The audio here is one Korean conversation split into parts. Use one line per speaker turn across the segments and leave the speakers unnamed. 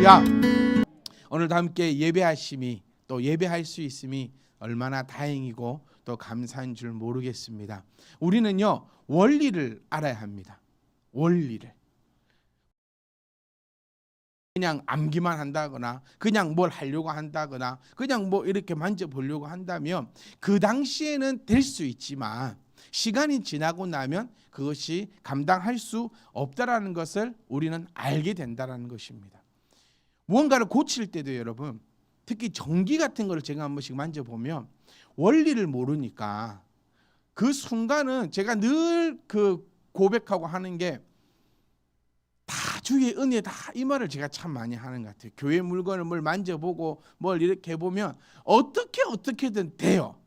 할렐루야. 오늘도 함께 예배하심이 또 예배할 수 있음이 얼마나 다행이고 또 감사한 줄 모르겠습니다. 우리는요 원리를 알아야 합니다. 원리를. 그냥 암기만 한다거나 그냥 뭘 하려고 한다거나 그냥 뭐 이렇게 만져보려고 한다면 그 당시에는 될 수 있지만 시간이 지나고 나면 그것이 감당할 수 없다라는 것을 우리는 알게 된다라는 것입니다. 무언가를 고칠 때도 여러분, 특히 전기 같은 거를 제가 한 번씩 만져보면 원리를 모르니까 그 순간은 제가 늘 그 고백하고 하는 게 다 주의 은혜 다 이 말을 제가 참 많이 하는 것 같아요. 교회 물건을 뭘 만져보고 뭘 이렇게 해보면 어떻게든 돼요.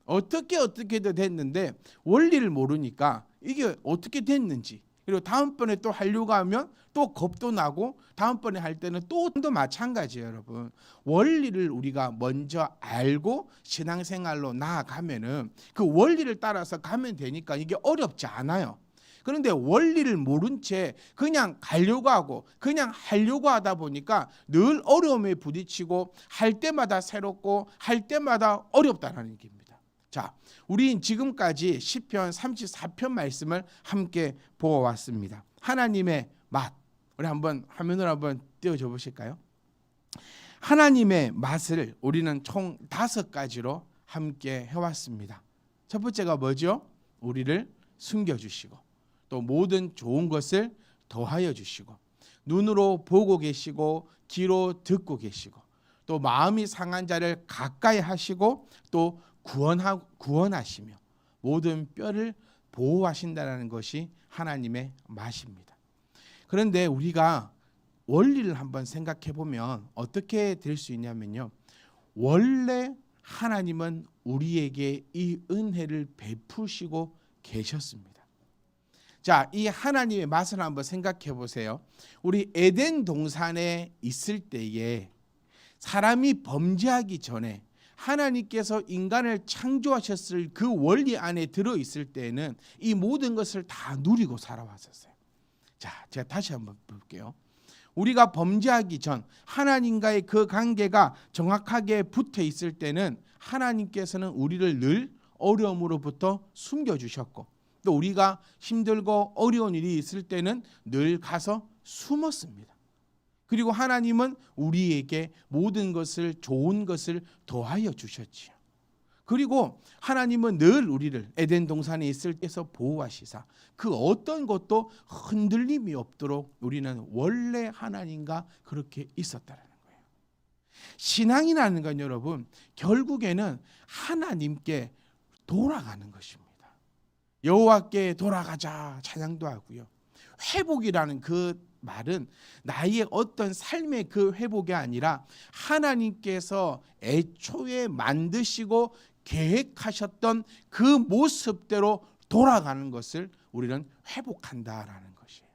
어떻게든 됐는데 원리를 모르니까 이게 어떻게 됐는지, 그리고 다음번에 또 하려고 하면 또 겁도 나고 다음번에 할 때는 또 마찬가지예요. 여러분, 원리를 우리가 먼저 알고 신앙생활로 나아가면은 그 원리를 따라서 가면 되니까 이게 어렵지 않아요. 그런데 원리를 모른 채 그냥 가려고 하고 그냥 하려고 하다 보니까 늘 어려움에 부딪히고 할 때마다 새롭고 할 때마다 어렵다는 얘기입니다. 자, 우리 지금까지 시편 34편 말씀을 함께 보아왔습니다. 하나님의 맛, 우리 한번 화면으로 한번 띄워줘 보실까요? 하나님의 맛을 우리는 총 5가지로 함께 해왔습니다. 첫 번째가 뭐죠? 우리를 숨겨주시고 또 모든 좋은 것을 더하여 주시고 눈으로 보고 계시고 귀로 듣고 계시고 또 마음이 상한 자를 가까이 하시고 또 구원하시며 모든 뼈를 보호하신다는 것이 하나님의 맛입니다. 그런데 우리가 원리를 한번 생각해 보면 어떻게 될 수 있냐면요, 원래 하나님은 우리에게 이 은혜를 베푸시고 계셨습니다. 자, 이 하나님의 맛을 한번 생각해 보세요. 우리 에덴 동산에 있을 때에 사람이 범죄하기 전에 하나님께서 인간을 창조하셨을 그 원리 안에 들어있을 때는 이 모든 것을 다 누리고 살아왔었어요. 자, 제가 다시 한번 볼게요. 우리가 범죄하기 전 하나님과의 그 관계가 정확하게 붙어 있을 때는 하나님께서는 우리를 늘 어려움으로부터 숨겨주셨고 또 우리가 힘들고 어려운 일이 있을 때는 늘 가서 숨었습니다. 그리고 하나님은 우리에게 모든 것을 좋은 것을 더하여 주셨지요. 그리고 하나님은 늘 우리를 에덴 동산에 있을 때에서 보호하시사 그 어떤 것도 흔들림이 없도록 우리는 원래 하나님과 그렇게 있었다라는 거예요. 신앙이라는 건 여러분 결국에는 하나님께 돌아가는 것입니다. 여호와께 돌아가자 찬양도 하고요. 회복이라는 그 말은 나의 어떤 삶의 그 회복이 아니라 하나님께서 애초에 만드시고 계획하셨던 그 모습대로 돌아가는 것을 우리는 회복한다라는 것이에요.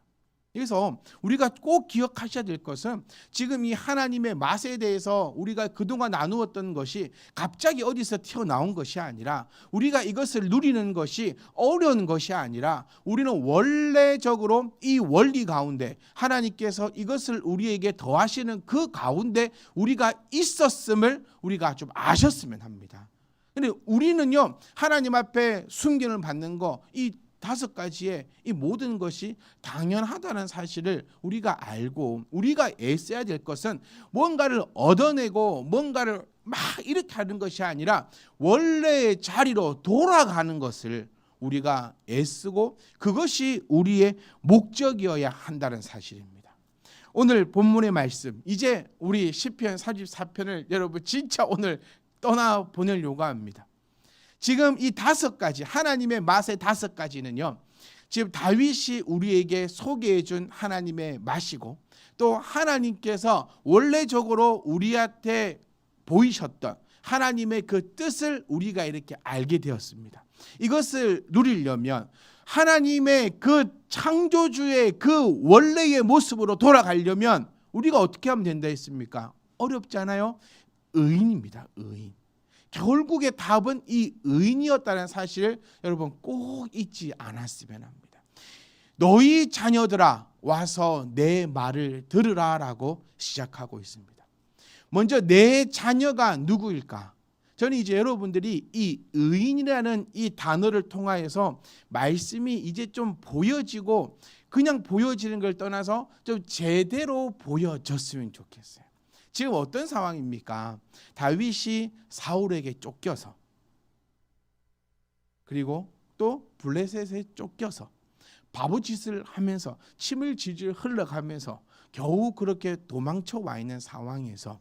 그래서 우리가 꼭 기억하셔야 될 것은 지금 이 하나님의 맛에 대해서 우리가 그동안 나누었던 것이 갑자기 어디서 튀어나온 것이 아니라 우리가 이것을 누리는 것이 어려운 것이 아니라 우리는 원래적으로 이 원리 가운데 하나님께서 이것을 우리에게 더하시는 그 가운데 우리가 있었음을 우리가 좀 아셨으면 합니다. 근데 우리는요 하나님 앞에 순견을 받는 거 이 5가지의 이 모든 것이 당연하다는 사실을 우리가 알고 우리가 애써야 될 것은 뭔가를 얻어내고 뭔가를 막 이렇게 하는 것이 아니라 원래의 자리로 돌아가는 것을 우리가 애쓰고 그것이 우리의 목적이어야 한다는 사실입니다. 오늘 본문의 말씀 이제 우리 시편 34편을 여러분 진짜 오늘 떠나보내려고 합니다. 지금 이 5가지 하나님의 맛의 5가지는요 지금 다윗이 우리에게 소개해 준 하나님의 맛이고 또 하나님께서 원래적으로 우리한테 보이셨던 하나님의 그 뜻을 우리가 이렇게 알게 되었습니다. 이것을 누리려면 하나님의 그 창조주의 그 원래의 모습으로 돌아가려면 우리가 어떻게 하면 된다 했습니까? 어렵잖아요. 의인입니다. 의인. 결국의 답은 이 의인이었다는 사실을 여러분 꼭 잊지 않았으면 합니다. 너희 자녀들아 와서 내 말을 들으라라고 시작하고 있습니다. 먼저 내 자녀가 누구일까? 저는 이제 여러분들이 이 의인이라는 이 단어를 통하여서 말씀이 이제 좀 보여지고 그냥 보여지는 걸 떠나서 좀 제대로 보여졌으면 좋겠어요. 지금 어떤 상황입니까? 다윗이 사울에게 쫓겨서, 그리고 또 블레셋에 쫓겨서 바보짓을 하면서 침을 질질 흘러가면서 겨우 그렇게 도망쳐 와 있는 상황에서,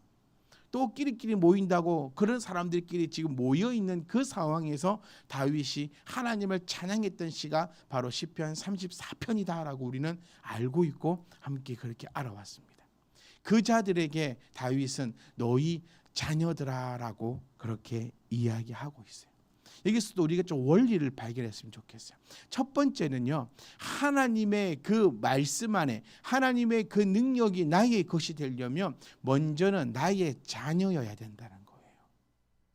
또 끼리끼리 모인다고 그런 사람들끼리 지금 모여 있는 그 상황에서 다윗이 하나님을 찬양했던 시가 바로 시편 34편이다라고 우리는 알고 있고 함께 그렇게 알아왔습니다. 그 자들에게 다윗은 너희 자녀들아라고 그렇게 이야기하고 있어요. 여기서도 우리가 좀 원리를 발견했으면 좋겠어요. 첫 번째는요, 하나님의 그 말씀 안에 하나님의 그 능력이 나의 것이 되려면 먼저는 나의 자녀여야 된다는 거예요.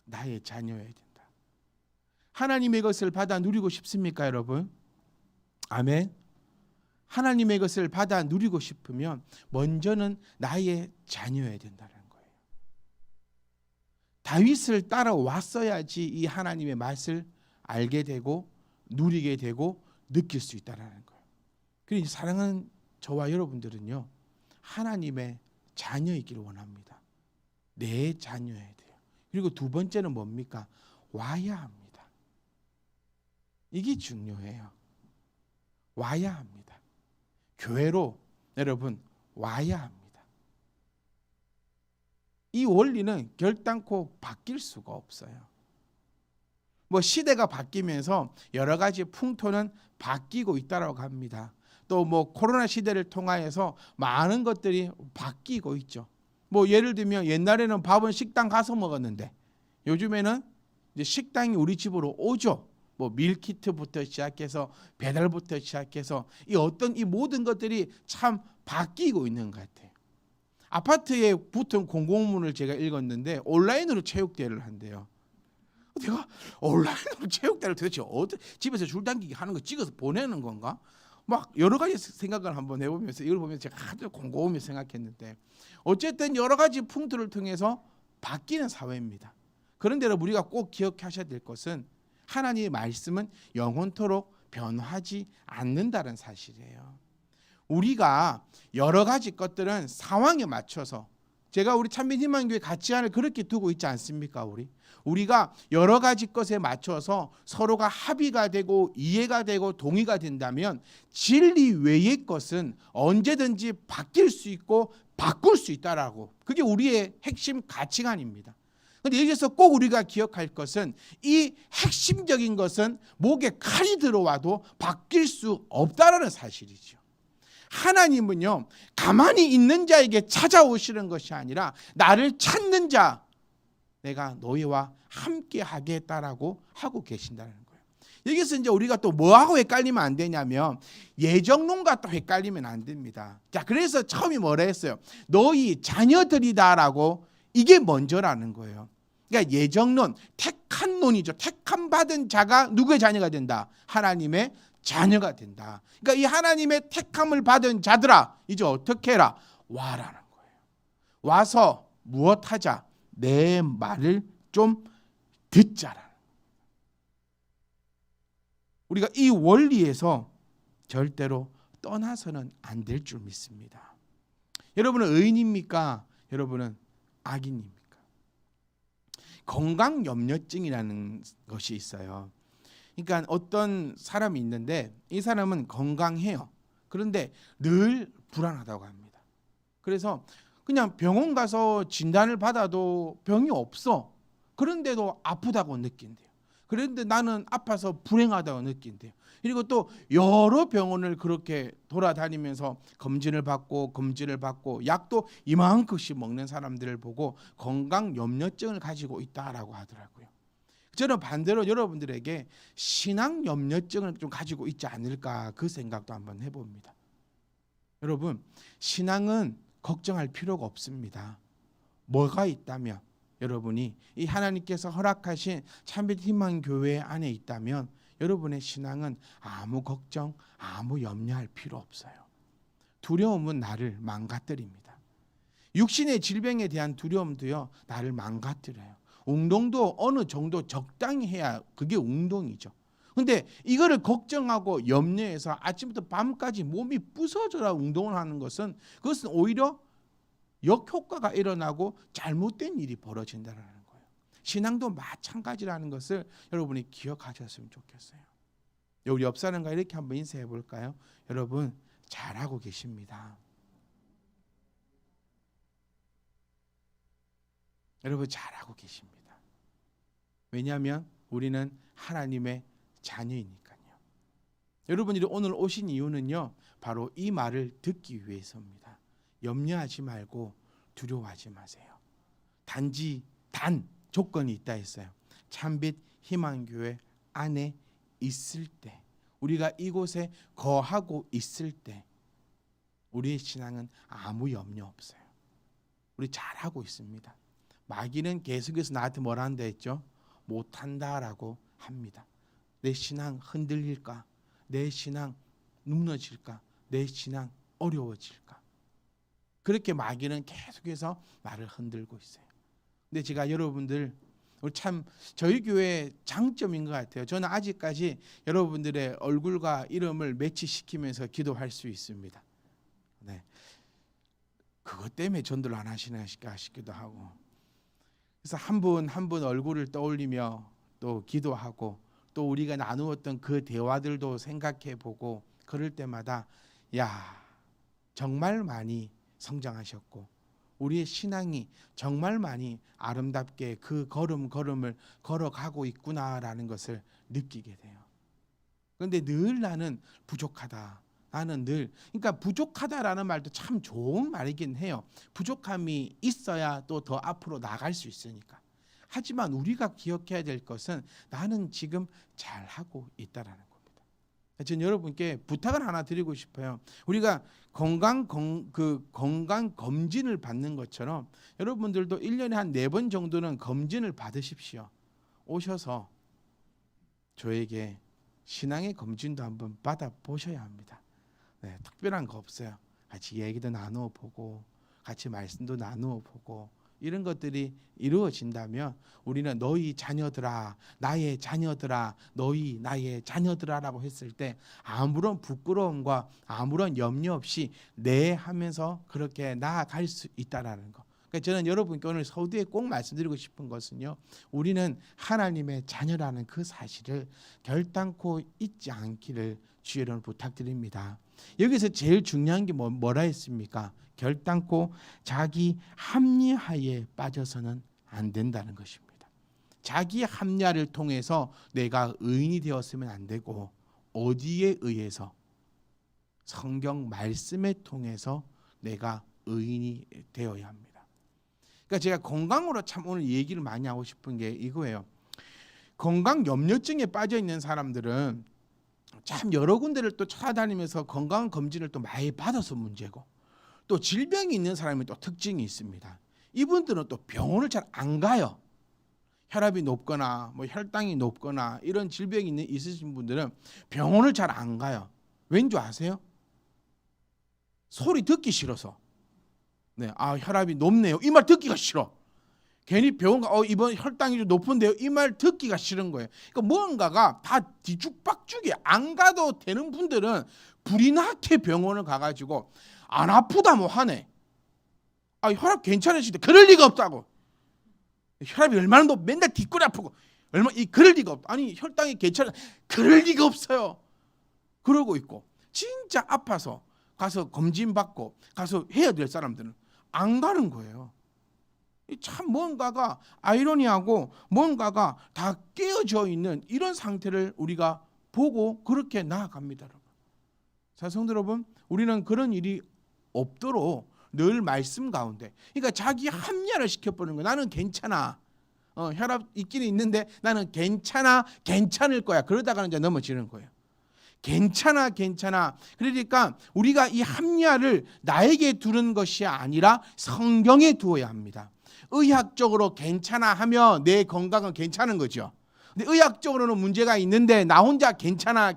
나의 자녀여야 된다. 하나님의 것을 받아 누리고 싶습니까, 여러분? 아멘. 하나님의 것을 받아 누리고 싶으면 먼저는 나의 자녀여야 된다는 거예요. 다윗을 따라왔어야지 이 하나님의 맛을 알게 되고 누리게 되고 느낄 수 있다는 거예요. 그러니 사랑하는 저와 여러분들은요, 하나님의 자녀이기를 원합니다. 내 자녀여야 돼요. 그리고 두 번째는 뭡니까? 와야 합니다. 이게 중요해요. 와야 합니다. 교회로 여러분 와야 합니다. 이 원리는 결단코 바뀔 수가 없어요. 뭐 시대가 바뀌면서 여러 가지 풍토는 바뀌고 있다라고 합니다. 또 뭐 코로나 시대를 통하여서 많은 것들이 바뀌고 있죠. 뭐 예를 들면 옛날에는 밥은 식당 가서 먹었는데 요즘에는 이제 식당이 우리 집으로 오죠. 뭐 밀키트부터 시작해서 배달부터 시작해서 이 모든 것들이 참 바뀌고 있는 것 같아요. 아파트에 붙은 공고문을 제가 읽었는데 온라인으로 체육대회를 한대요. 내가 온라인으로 체육대회를 도대체 집에서 줄 당기기 하는 거 찍어서 보내는 건가? 막 여러 가지 생각을 한번 해보면서 이걸 보면서 제가 아주 곰곰이 생각했는데, 어쨌든 여러 가지 풍토를 통해서 바뀌는 사회입니다. 그런데 우리가 꼭 기억하셔야 될 것은 하나님의 말씀은 영원토록 변하지 않는다는 사실이에요. 우리가 여러 가지 것들은 상황에 맞춰서, 제가 우리 참빛희망교회 가치관을 그렇게 두고 있지 않습니까? 우리가 여러 가지 것에 맞춰서 서로가 합의가 되고 이해가 되고 동의가 된다면 진리 외의 것은 언제든지 바뀔 수 있고 바꿀 수 있다라고, 그게 우리의 핵심 가치관입니다. 그런데 여기서 꼭 우리가 기억할 것은 이 핵심적인 것은 목에 칼이 들어와도 바뀔 수 없다라는 사실이죠. 하나님은요, 가만히 있는 자에게 찾아오시는 것이 아니라 나를 찾는 자, 내가 너희와 함께 하겠다라고 하고 계신다는 거예요. 여기서 이제 우리가 또 뭐하고 헷갈리면 안 되냐면 예정론과 또 헷갈리면 안 됩니다. 자, 그래서 처음에 뭐라 했어요? 너희 자녀들이다라고, 이게 먼저라는 거예요. 그러니까 예정론, 택한 논이죠. 택함 받은 자가 누구의 자녀가 된다? 하나님의 자녀가 된다. 그러니까 이 하나님의 택함을 받은 자들아, 이제 어떻게 해라? 와라는 거예요. 와서 무엇하자? 내 말을 좀 듣자라. 우리가 이 원리에서 절대로 떠나서는 안 될 줄 믿습니다. 여러분은 의인입니까? 여러분은 악인입니까? 건강염려증이라는 것이 있어요. 그러니까 어떤 사람이 있는데 이 사람은 건강해요. 그런데 늘 불안하다고 합니다. 그래서 그냥 병원 가서 진단을 받아도 병이 없어. 그런데도 아프다고 느낀대요. 그런데 나는 아파서 불행하다고 느낀대요. 그리고 또 여러 병원을 그렇게 돌아다니면서 검진을 받고 약도 이만큼씩 먹는 사람들을 보고 건강염려증을 가지고 있다라고 하더라고요. 저는 반대로 여러분들에게 신앙염려증을 좀 가지고 있지 않을까, 그 생각도 한번 해봅니다. 여러분, 신앙은 걱정할 필요가 없습니다. 뭐가 있다면, 여러분이 이 하나님께서 허락하신 참빛희망교회 안에 있다면 여러분의 신앙은 아무 걱정, 아무 염려할 필요 없어요. 두려움은 나를 망가뜨립니다. 육신의 질병에 대한 두려움도요, 나를 망가뜨려요. 운동도 어느 정도 적당히 해야 그게 운동이죠. 근데 이거를 걱정하고 염려해서 아침부터 밤까지 몸이 부서져라 운동을 하는 것은, 그것은 오히려 역효과가 일어나고 잘못된 일이 벌어진다는 거예요. 신앙도 마찬가지라는 것을 여러분이 기억하셨으면 좋겠어요. 우리 옆 사람과 이렇게 한번 인사해 볼까요? 여러분 잘하고 계십니다. 여러분 잘하고 계십니다. 왜냐하면 우리는 하나님의 자녀이니까요. 여러분들이 오늘 오신 이유는요, 바로 이 말을 듣기 위해서입니다. 염려하지 말고 두려워하지 마세요. 단지 단 조건이 있다 했어요. 참빛 희망교회 안에 있을 때, 우리가 이곳에 거하고 있을 때 우리의 신앙은 아무 염려 없어요. 우리 잘하고 있습니다. 마귀는 계속해서 나한테 뭐라 한다 했죠? 못한다라고 합니다. 내 신앙 흔들릴까? 내 신앙 무너질까? 내 신앙 어려워질까? 그렇게 마귀는 계속해서 나를 흔들고 있어요. 근데 제가 여러분들, 참 저희 교회의 장점인 것 같아요. 저는 아직까지 여러분들의 얼굴과 이름을 매치시키면서 기도할 수 있습니다. 네, 그것 때문에 전도를 안 하시나 싶기도 하고, 그래서 한 분 한 분 얼굴을 떠올리며 또 기도하고, 또 우리가 나누었던 그 대화들도 생각해보고, 그럴 때마다 야, 정말 많이 성장하셨고 우리의 신앙이 정말 많이 아름답게 그 걸음을 걸어가고 있구나라는 것을 느끼게 돼요. 그런데 늘 나는 부족하다. 나는 늘, 그러니까 부족하다라는 말도 참 좋은 말이긴 해요. 부족함이 있어야 또 더 앞으로 나갈 수 있으니까. 하지만 우리가 기억해야 될 것은 나는 지금 잘하고 있다라는 겁니다. 저는 여러분께 부탁을 하나 드리고 싶어요. 우리가 건강 검진을 받는 것처럼 여러분들도 1년에 한 4번 정도는 검진을 받으십시오. 오셔서 저에게 신앙의 검진도 한번 받아보셔야 합니다. 네, 특별한 거 없어요. 같이 얘기도 나누어 보고, 같이 말씀도 나누어 보고, 이런 것들이 이루어진다면 우리는 너희 자녀들아, 나의 자녀들아, 너희 나의 자녀들아라고 했을 때 아무런 부끄러움과 아무런 염려 없이 네 하면서 그렇게 나아갈 수 있다라는 거. 그러니까 저는 여러분께 오늘 서두에 꼭 말씀드리고 싶은 것은요, 우리는 하나님의 자녀라는 그 사실을 결단코 잊지 않기를 주의 이름으로 부탁드립니다. 여기서 제일 중요한 게 뭐라 했습니까? 결단코 자기 합리화에 빠져서는 안 된다는 것입니다. 자기 합리화를 통해서 내가 의인이 되었으면 안 되고, 어디에 의해서? 성경 말씀에 통해서 내가 의인이 되어야 합니다. 그러니까 제가 건강으로 참 오늘 얘기를 많이 하고 싶은 게 이거예요. 건강 염려증에 빠져 있는 사람들은 참 여러 군데를 또 찾아다니면서 건강 검진을 또 많이 받아서 문제고, 또 질병이 있는 사람이 또 특징이 있습니다. 이분들은 또 병원을 잘 안 가요. 혈압이 높거나 뭐 혈당이 높거나 이런 질병이 있으신 분들은 병원을 잘 안 가요. 왠지 아세요? 소리 듣기 싫어서. 네, 혈압이 높네요. 이 말 듣기가 싫어. 괜히 병원 가, 이번 혈당이 좀 높은데요. 이 말 듣기가 싫은 거예요. 그러니까 뭔가가 다 뒤죽박죽이 안 가도 되는 분들은 불이 나게 병원을 가가지고 안 아프다 뭐 하네. 혈압 괜찮으시대. 그럴 리가 없다고. 혈압이 얼마나 높? 맨날 뒷골이 아프고 그럴 리가 없다. 아니 혈당이 괜찮아. 그럴 리가 없어요. 그러고 있고, 진짜 아파서 가서 검진 받고 가서 해야 될 사람들은 안 가는 거예요. 참 뭔가가 아이러니하고 뭔가가 다 깨어져 있는 이런 상태를 우리가 보고 그렇게 나아갑니다, 여러분. 자, 성도 여러분, 우리는 그런 일이 없도록 늘 말씀 가운데, 그러니까 자기 합리화를 시켜보는 거예요. 나는 괜찮아. 혈압 있기는 있는데 나는 괜찮을 거야. 그러다가는 이제 넘어지는 거예요. 괜찮아. 그러니까 우리가 이 합리화를 나에게 두는 것이 아니라 성경에 두어야 합니다. 의학적으로 괜찮아 하면 내 건강은 괜찮은 거죠. 근데 의학적으로는 문제가 있는데 나 혼자 괜찮아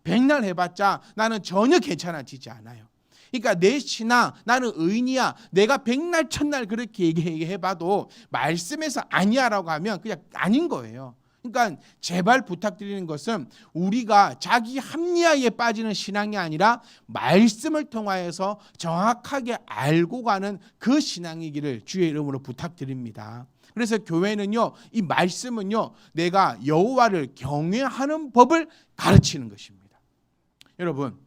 백날 해봤자 나는 전혀 괜찮아지지 않아요. 그러니까 내 신앙, 나는 의인이야, 내가 백날 천날 그렇게 얘기해봐도 말씀에서 아니야라고 하면 그냥 아닌 거예요. 그러니까 제발 부탁드리는 것은 우리가 자기 합리화에 빠지는 신앙이 아니라 말씀을 통하여서 정확하게 알고 가는 그 신앙이기를 주의 이름으로 부탁드립니다. 그래서 교회는요, 이 말씀은요, 내가 여호와를 경외하는 법을 가르치는 것입니다. 여러분,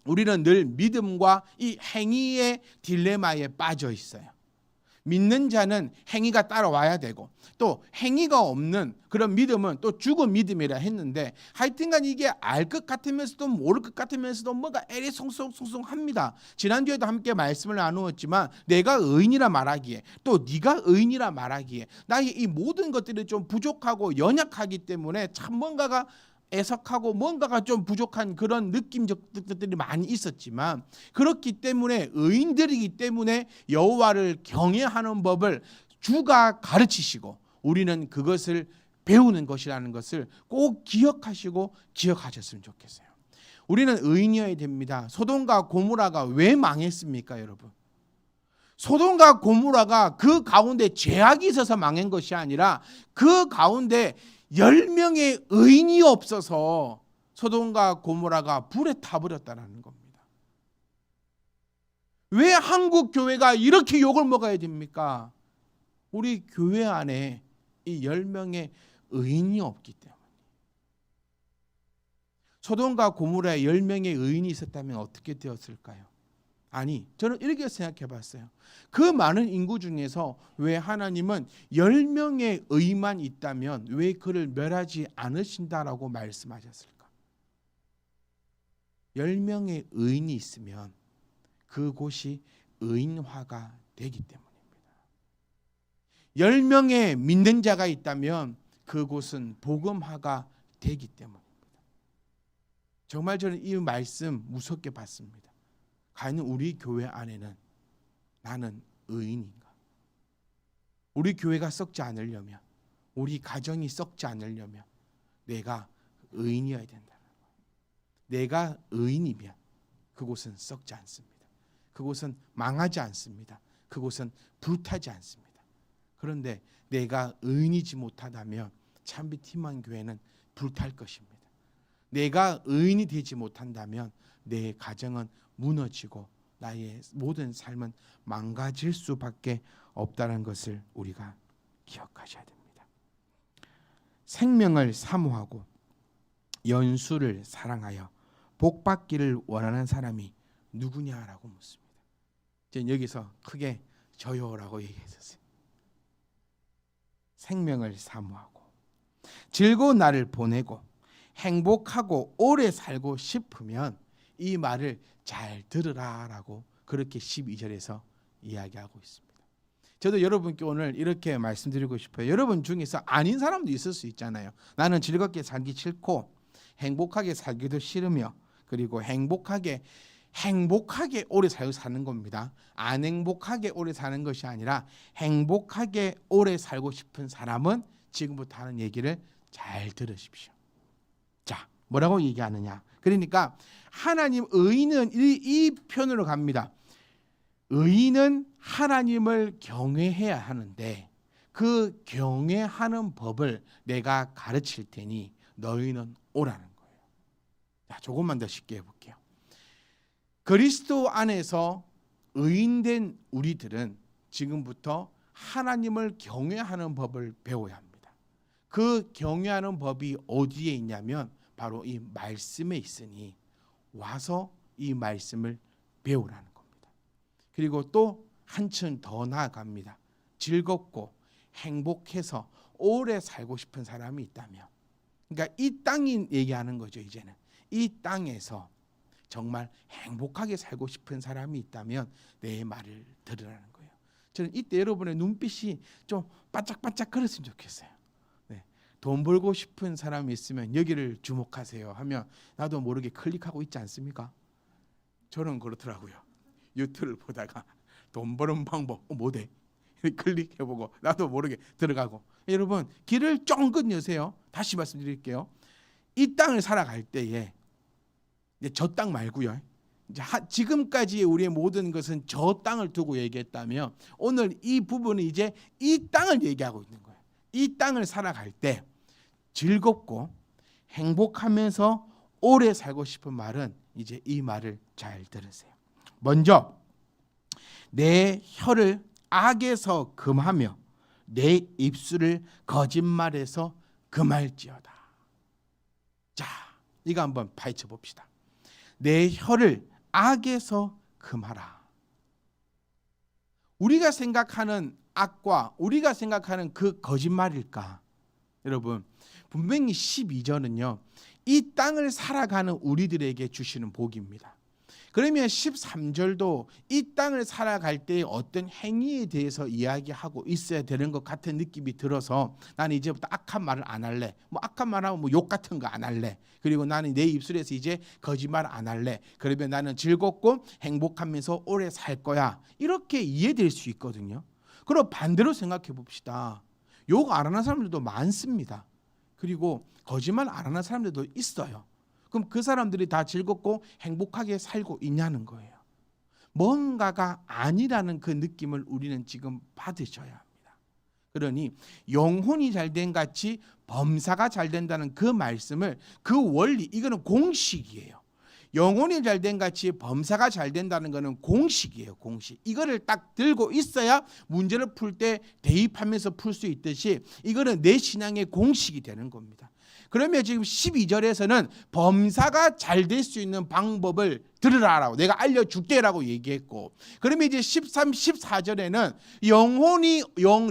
우리는 늘 믿음과 이 행위의 딜레마에 빠져 있어요. 믿는 자는 행위가 따라와야 되고 또 행위가 없는 그런 믿음은 또 죽은 믿음이라 했는데 하여튼간 이게 알 것 같으면서도 모를 것 같으면서도 뭐가 애리송송합니다. 지난주에도 함께 말씀을 나누었지만 내가 의인이라 말하기에 또 네가 의인이라 말하기에 나의 이 모든 것들이 좀 부족하고 연약하기 때문에 참 뭔가가 애석하고 뭔가가 좀 부족한 그런 느낌들이 많이 있었지만 그렇기 때문에 의인들이기 때문에 여호와를 경외하는 법을 주가 가르치시고 우리는 그것을 배우는 것이라는 것을 꼭 기억하시고 기억하셨으면 좋겠어요. 우리는 의인이어야 됩니다. 소돔과 고모라가 왜 망했습니까, 여러분? 소돔과 고모라가 그 가운데 죄악이 있어서 망한 것이 아니라 그 가운데 10명의 의인이 없어서 소돔과 고모라가 불에 타버렸다는 겁니다. 왜 한국 교회가 이렇게 욕을 먹어야 됩니까? 우리 교회 안에 이 10명의 의인이 없기 때문에. 소돔과 고모라에 10명의 의인이 있었다면 어떻게 되었을까요? 아니, 저는 이렇게 생각해 봤어요. 그 많은 인구 중에서 왜 하나님은 10명의 의만 있다면 왜 그를 멸하지 않으신다라고 말씀하셨을까? 10명의 의인이 있으면 그곳이 의인화가 되기 때문입니다. 10명의 믿는 자가 있다면 그곳은 복음화가 되기 때문입니다. 정말 저는 이 말씀 무섭게 봤습니다. 과연 우리 교회 안에는 나는 의인인가? 우리 교회가 썩지 않으려면, 우리 가정이 썩지 않으려면 내가 의인이어야 된다는 거예요. 내가 의인이면 그곳은 썩지 않습니다. 그곳은 망하지 않습니다. 그곳은 불타지 않습니다. 그런데 내가 의인이지 못하다면 참빛 희망 교회는 불탈 것입니다. 내가 의인이 되지 못한다면 내 가정은 무너지고 나의 모든 삶은 망가질 수밖에 없다는 것을 우리가 기억하셔야 됩니다. 생명을 사모하고 연수를 사랑하여 복받기를 원하는 사람이 누구냐라고 묻습니다. 저는 여기서 크게 저요라고 얘기했었어요. 생명을 사모하고 즐거운 날을 보내고 행복하고 오래 살고 싶으면 이 말을 잘 들으라라고 그렇게 12절에서 이야기하고 있습니다. 저도 여러분께 오늘 이렇게 말씀드리고 싶어요. 여러분 중에서 아닌 사람도 있을 수 있잖아요. 나는 즐겁게 살기 싫고 행복하게 살기도 싫으며 그리고 행복하게 오래 살고 사는 겁니다. 안 행복하게 오래 사는 것이 아니라 행복하게 오래 살고 싶은 사람은 지금부터 하는 얘기를 잘 들으십시오. 자, 뭐라고 얘기하느냐? 그러니까 하나님 의인은 이 편으로 갑니다. 의인은 하나님을 경외해야 하는데 그 경외하는 법을 내가 가르칠 테니 너희는 오라는 거예요. 자, 조금만 더 쉽게 해볼게요. 그리스도 안에서 의인된 우리들은 지금부터 하나님을 경외하는 법을 배워야 합니다. 그 경외하는 법이 어디에 있냐면 바로 이 말씀에 있으니 와서 이 말씀을 배우라는 겁니다. 그리고 또 한층 더 나아갑니다. 즐겁고 행복해서 오래 살고 싶은 사람이 있다면, 그러니까 이 땅이 얘기하는 거죠. 이제는 이 땅에서 정말 행복하게 살고 싶은 사람이 있다면 내 말을 들으라는 거예요. 저는 이때 여러분의 눈빛이 좀 반짝반짝 그랬으면 좋겠어요. 네. 돈 벌고 싶은 사람이 있으면 여기를 주목하세요 하면 나도 모르게 클릭하고 있지 않습니까? 저는 그렇더라고요. 유튜브를 보다가 돈 버는 방법 뭐대? 클릭해보고 나도 모르게 들어가고. 여러분 길을 쫑긋 여세요. 다시 말씀드릴게요. 이 땅을 살아갈 때에 저 땅 말고요. 지금까지 우리의 모든 것은 저 땅을 두고 얘기했다면 오늘 이 부분은 이제 이 땅을 얘기하고 있는 거예요. 이 땅을 살아갈 때 즐겁고 행복하면서 오래 살고 싶은 말은 이제 이 말을 잘 들으세요. 먼저 내 혀를 악에서 금하며 내 입술을 거짓말에서 금할지어다. 자, 이거 한번 파헤쳐 봅시다. 내 혀를 악에서 금하라. 우리가 생각하는 악과 우리가 생각하는 그 거짓말일까? 여러분, 분명히 12절은요. 이 땅을 살아가는 우리들에게 주시는 복입니다. 그러면 13절도 이 땅을 살아갈 때의 어떤 행위에 대해서 이야기하고 있어야 되는 것 같은 느낌이 들어서 나는 이제부터 악한 말을 안 할래. 악한 말하면 욕 같은 거 안 할래. 그리고 나는 내 입술에서 이제 거짓말 안 할래. 그러면 나는 즐겁고 행복하면서 오래 살 거야. 이렇게 이해될 수 있거든요. 그럼 반대로 생각해 봅시다. 욕 안 하는 사람들도 많습니다. 그리고 거짓말 안 하는 사람들도 있어요. 그럼 그 사람들이 다 즐겁고 행복하게 살고 있냐는 거예요. 뭔가가 아니라는 그 느낌을 우리는 지금 받으셔야 합니다. 그러니 영혼이 잘된 같이 범사가 잘 된다는 그 말씀을, 그 원리, 이거는 공식이에요. 영혼이 잘된 같이 범사가 잘 된다는 것은 공식이에요. 공식. 이거를 딱 들고 있어야 문제를 풀 때 대입하면서 풀 수 있듯이 이거는 내 신앙의 공식이 되는 겁니다. 그러면 지금 12절에서는 범사가 잘 될 수 있는 방법을 들으라라고 내가 알려줄게라고 얘기했고, 그러면 이제 13, 14절에는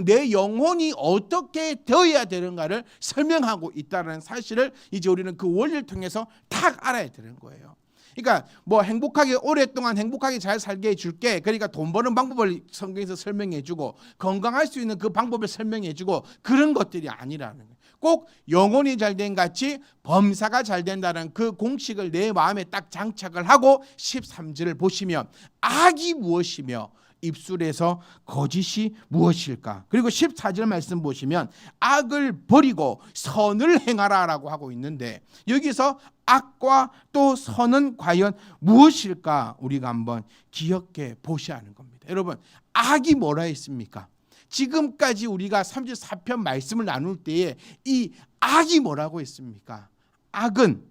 내 영혼이 어떻게 되어야 되는가를 설명하고 있다는 사실을 이제 우리는 그 원리를 통해서 딱 알아야 되는 거예요. 그러니까 행복하게 오랫동안 행복하게 잘 살게 해줄게. 그러니까 돈 버는 방법을 성경에서 설명해주고 건강할 수 있는 그 방법을 설명해주고 그런 것들이 아니라는 거예요. 꼭 영혼이 잘된 같이 범사가 잘 된다는 그 공식을 내 마음에 딱 장착을 하고 13절을 보시면 악이 무엇이며 입술에서 거짓이 무엇일까? 그리고 14절 말씀 보시면 악을 버리고 선을 행하라라고 하고 있는데 여기서 악과 또 선은 과연 무엇일까? 우리가 한번 기억해 보셔야 하는 겁니다. 여러분, 악이 뭐라 했습니까? 지금까지 우리가 34편 말씀을 나눌 때에 이 악이 뭐라고 했습니까? 악은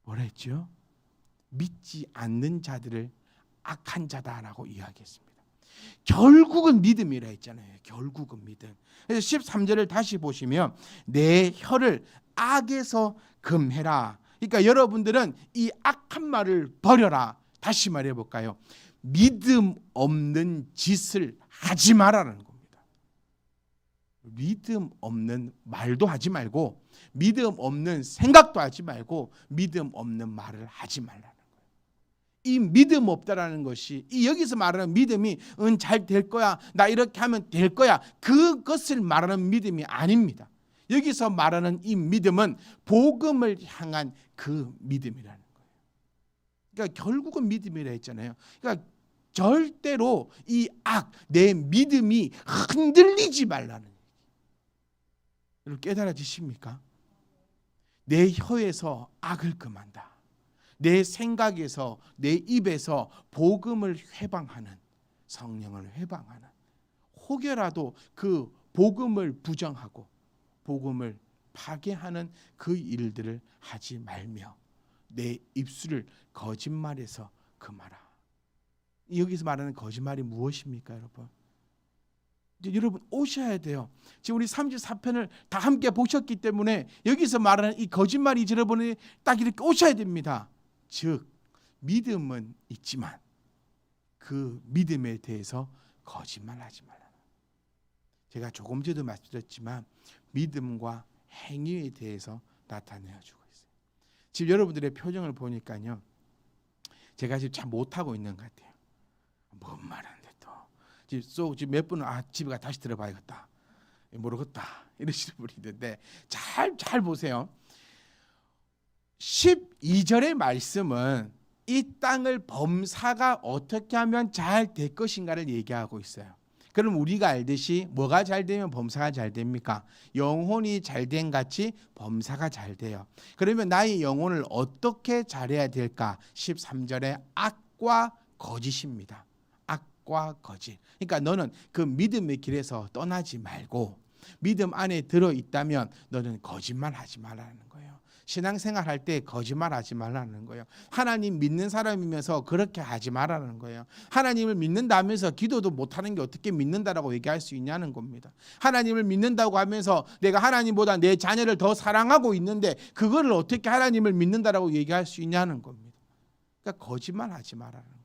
뭐라 했죠? 믿지 않는 자들을 악한 자다라고 이야기했습니다. 결국은 믿음이라 했잖아요. 결국은 믿음. 그래서 13절을 다시 보시면 내 혀를 악에서 금해라. 그러니까 여러분들은 이 악한 말을 버려라. 다시 말해 볼까요? 믿음 없는 짓을 하지 말라는 겁니다. 믿음 없는 말도 하지 말고 믿음 없는 생각도 하지 말고 믿음 없는 말을 하지 말라는 거예요. 이 믿음 없다라는 것이 이 여기서 말하는 믿음이 잘 될 거야, 나 이렇게 하면 될 거야, 그것을 말하는 믿음이 아닙니다. 여기서 말하는 이 믿음은 복음을 향한 그 믿음이라는 거예요. 그러니까 결국은 믿음이라 했잖아요. 그러니까 절대로 이 악, 내 믿음이 흔들리지 말라는 얘기. 여러분 깨달아지십니까? 내 혀에서 악을 금한다. 내 생각에서 내 입에서 복음을 회방하는, 성령을 회방하는, 혹여라도 그 복음을 부정하고 복음을 파괴하는 그 일들을 하지 말며 내 입술을 거짓말에서 금하라. 여기서 말하는 거짓말이 무엇입니까, 여러분? 이제 여러분 오셔야 돼요. 지금 우리 34편을 다 함께 보셨기 때문에 여기서 말하는 이 거짓말이 여러분이 딱 이렇게 오셔야 됩니다. 즉 믿음은 있지만 그 믿음에 대해서 거짓말하지 말라. 제가 조금 전에도 말씀드렸지만 믿음과 행위에 대해서 나타내어주고 있어요. 지금 여러분들의 표정을 보니까요, 제가 지금 참 못하고 있는 것 같아요. 뭔 말하는데 또 지금 몇 분은 집에 가 다시 들어봐야겠다, 모르겠다 이러시는 분이 있는데 잘 보세요. 12절의 말씀은 이 땅을 범사가 어떻게 하면 잘 될 것인가를 얘기하고 있어요. 그럼 우리가 알듯이 뭐가 잘 되면 범사가 잘 됩니까? 영혼이 잘된 같이 범사가 잘 돼요. 그러면 나의 영혼을 어떻게 잘해야 될까? 13절에 악과 거짓입니다. 악과 거짓. 그러니까 너는 그 믿음의 길에서 떠나지 말고 믿음 안에 들어 있다면 너는 거짓말하지 말라는 거예요. 신앙생활 할 때 거짓말하지 말라는 거예요. 하나님 믿는 사람이면서 그렇게 하지 말라는 거예요. 하나님을 믿는다면서 기도도 못하는 게 어떻게 믿는다라고 얘기할 수 있냐는 겁니다. 하나님을 믿는다고 하면서 내가 하나님보다 내 자녀를 더 사랑하고 있는데 그거를 어떻게 하나님을 믿는다라고 얘기할 수 있냐는 겁니다. 그러니까 거짓말하지 말라는 거예요.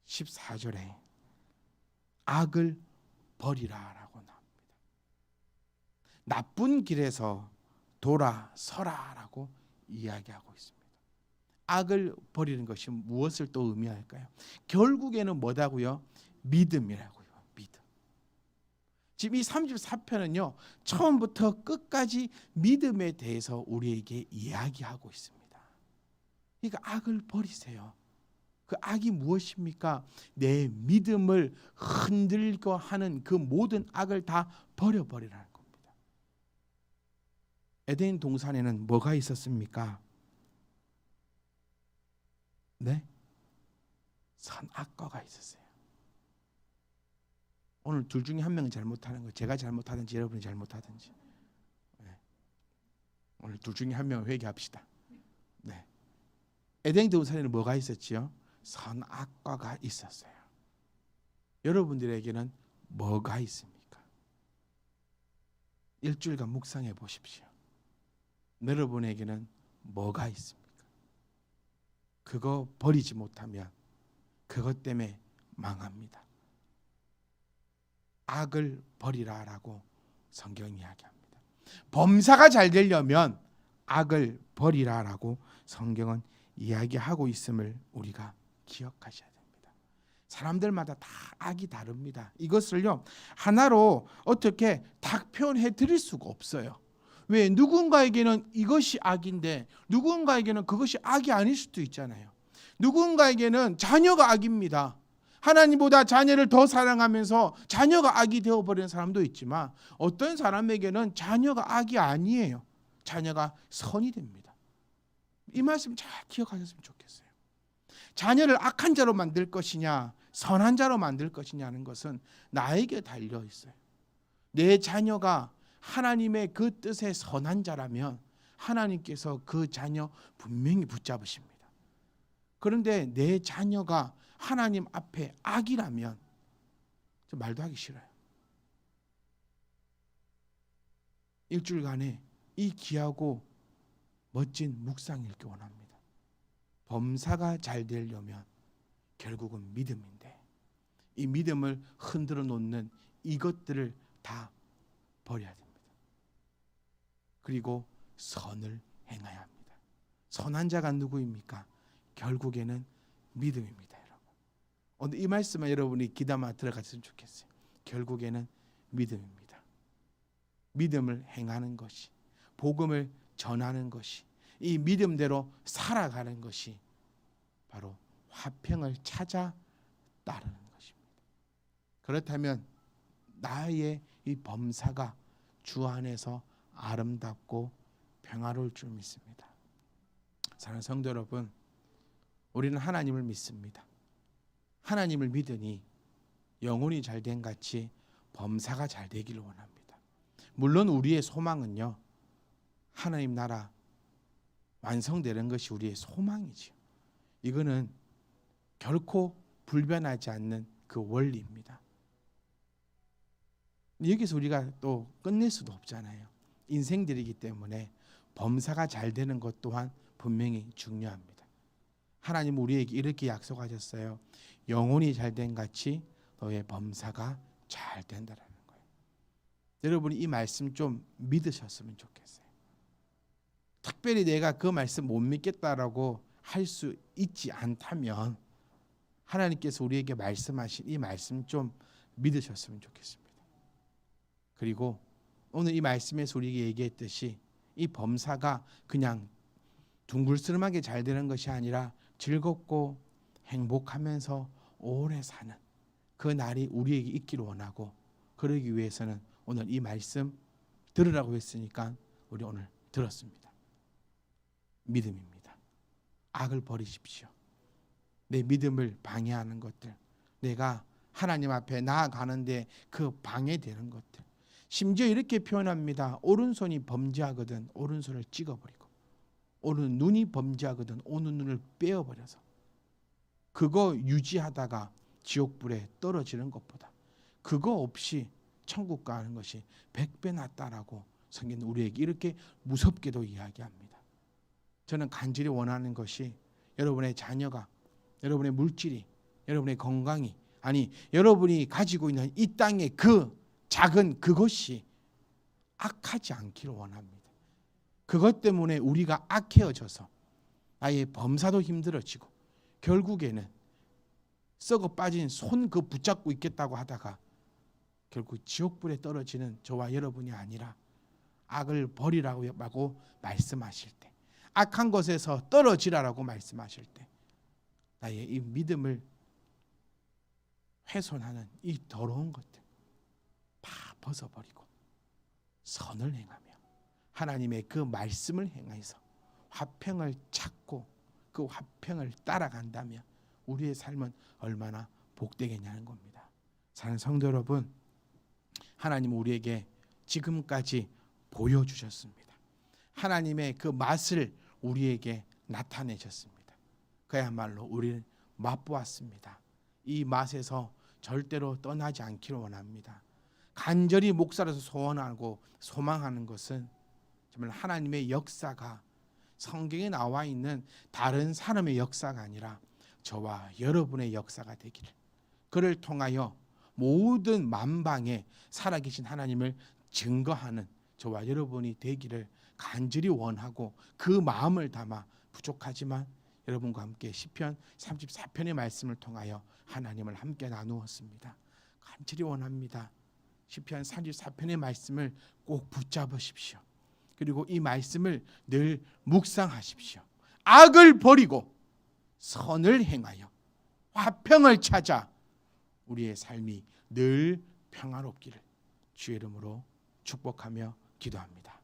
14절에 악을 버리라라고 나옵니다. 나쁜 길에서 돌아서라라고 이야기하고 있습니다. 악을 버리는 것이 무엇을 또 의미할까요? 결국에는 뭐다고요? 믿음이라고요. 믿음. 지금 이 34편은요. 처음부터 끝까지 믿음에 대해서 우리에게 이야기하고 있습니다. 그러니까 악을 버리세요. 그 악이 무엇입니까? 내 믿음을 흔들고 하는 그 모든 악을 다 버려버리라는 겁니다. 에덴 동산에는 뭐가 있었습니까? 네? 선악과가 있었어요. 오늘 둘 중에 한 명은 잘못하는 거, 제가 잘못하든지 여러분이 잘못하든지. 네. 오늘 둘 중에 한 명은 회개합시다. 네. 에덴 동산에는 뭐가 있었지요? 선악과가 있었어요. 여러분들에게는 뭐가 있습니까? 일주일간 묵상해 보십시오. 여러분에게는 뭐가 있습니까? 그거 버리지 못하면 그것 때문에 망합니다. 악을 버리라라고 성경이 이야기합니다. 범사가 잘 되려면 악을 버리라라고 성경은 이야기하고 있음을 우리가 기억하셔야 됩니다. 사람들마다 다 악이 다릅니다. 이것을요 하나로 어떻게 다 표현해 드릴 수가 없어요. 왜? 누군가에게는 이것이 악인데 누군가에게는 그것이 악이 아닐 수도 있잖아요. 누군가에게는 자녀가 악입니다. 하나님보다 자녀를 더 사랑하면서 자녀가 악이 되어버리는 사람도 있지만 어떤 사람에게는 자녀가 악이 아니에요. 자녀가 선이 됩니다. 이 말씀 잘 기억하셨으면 좋겠어요. 자녀를 악한 자로 만들 것이냐 선한 자로 만들 것이냐는 것은 나에게 달려 있어요. 내 자녀가 하나님의 그 뜻의 선한 자라면 하나님께서 그 자녀 분명히 붙잡으십니다. 그런데 내 자녀가 하나님 앞에 악이라면 저 말도 하기 싫어요. 일주일간에 이 귀하고 멋진 묵상 읽기 원합니다. 범사가 잘 되려면 결국은 믿음인데 이 믿음을 흔들어 놓는 이것들을 다 버려야 됩니다. 그리고 선을 행해야 합니다. 선한 자가 누구입니까? 결국에는 믿음입니다, 여러분. 오늘 이 말씀을 여러분이 귀담아 들어갔으면 좋겠어요. 결국에는 믿음입니다. 믿음을 행하는 것이, 복음을 전하는 것이, 이 믿음대로 살아가는 것이 바로 화평을 찾아 따르는 것입니다. 그렇다면 나의 이 범사가 주 안에서 아름답고 평화로울 줄 믿습니다. 사랑하는 성도 여러분, 우리는 하나님을 믿습니다. 하나님을 믿으니 영혼이 잘된 같이 범사가 잘 되기를 원합니다. 물론 우리의 소망은요, 하나님 나라 완성되는 것이 우리의 소망이지요. 이거는 결코 불변하지 않는 그 원리입니다. 여기서 우리가 또 끝낼 수도 없잖아요. 인생들이기 때문에 범사가 잘 되는 것 또한 분명히 중요합니다. 하나님 우리에게 이렇게 약속하셨어요. 영혼이 잘된 같이 너의 범사가 잘 된다라는 거예요. 여러분이 이 말씀 좀 믿으셨으면 좋겠어요. 특별히 내가 그 말씀 못 믿겠다라고 할 수 있지 않다면 하나님께서 우리에게 말씀하신 이 말씀 좀 믿으셨으면 좋겠습니다. 그리고 오늘 이 말씀에서 우리에게 얘기했듯이 이 범사가 그냥 둥글스름하게 잘 되는 것이 아니라 즐겁고 행복하면서 오래 사는 그 날이 우리에게 있기를 원하고, 그러기 위해서는 오늘 이 말씀 들으라고 했으니까 우리 오늘 들었습니다. 믿음입니다. 악을 버리십시오. 내 믿음을 방해하는 것들, 내가 하나님 앞에 나아가는데 그 방해되는 것들, 심지어 이렇게 표현합니다. 오른손이 범죄하거든 오른손을 찍어버리고, 오른 눈이 범죄하거든 오른 눈을 빼어버려서 그거 유지하다가 지옥불에 떨어지는 것보다 그거 없이 천국 가는 것이 100배 낫다라고 성경은 우리에게 이렇게 무섭게도 이야기합니다. 저는 간절히 원하는 것이 여러분의 자녀가, 여러분의 물질이, 여러분의 건강이, 아니 여러분이 가지고 있는 이 땅의 그 작은 그것이 악하지 않기를 원합니다. 그것 때문에 우리가 악해져서 아예 범사도 힘들어지고 결국에는 썩어 빠진 손 그 붙잡고 있겠다고 하다가 결국 지옥불에 떨어지는 저와 여러분이 아니라 악을 버리라고 말씀하실 때, 악한 것에서 떨어지라라고 말씀하실 때 나의 이 믿음을 훼손하는 이 더러운 것들 다 벗어버리고 선을 행하며 하나님의 그 말씀을 행해서 화평을 찾고 그 화평을 따라간다면 우리의 삶은 얼마나 복되겠냐는 겁니다. 사랑하는 성도 여러분, 하나님은 우리에게 지금까지 보여주셨습니다. 하나님의 그 맛을 우리에게 나타내셨습니다. 그야말로 우리는 맛보았습니다. 이 맛에서 절대로 떠나지 않기를 원합니다. 간절히 목살에서 소원하고 소망하는 것은 정말 하나님의 역사가 성경에 나와 있는 다른 사람의 역사가 아니라 저와 여러분의 역사가 되기를, 그를 통하여 모든 만방에 살아계신 하나님을 증거하는 저와 여러분이 되기를 간절히 원하고 그 마음을 담아 부족하지만 여러분과 함께 시편 34편의 말씀을 통하여 하나님을 함께 나누었습니다. 간절히 원합니다. 시편 34편의 말씀을 꼭 붙잡으십시오. 그리고 이 말씀을 늘 묵상하십시오. 악을 버리고 선을 행하여 화평을 찾아 우리의 삶이 늘 평화롭기를 주의 이름으로 축복하며 기도합니다.